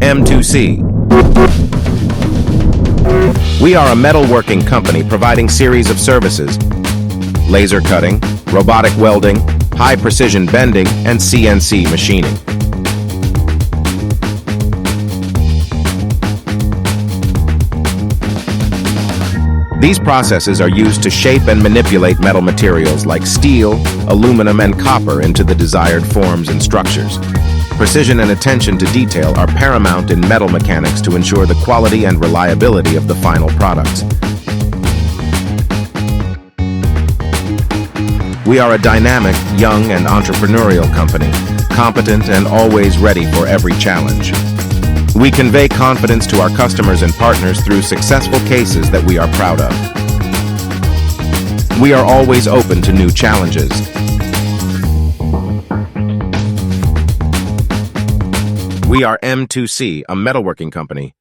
M2C. We are a metalworking company providing series of services: laser cutting, robotic welding, high-precision bending, and CNC machining. These processes are used to shape and manipulate metal materials like steel, aluminum, and copper into the desired forms and structures. Precision and attention to detail are paramount in metal mechanics to ensure the quality and reliability of the final products. We are a dynamic, young, and entrepreneurial company, competent and always ready for every challenge. We convey confidence to our customers and partners through successful cases that we are proud of. We are always open to new challenges. We are M2C, a metalworking company.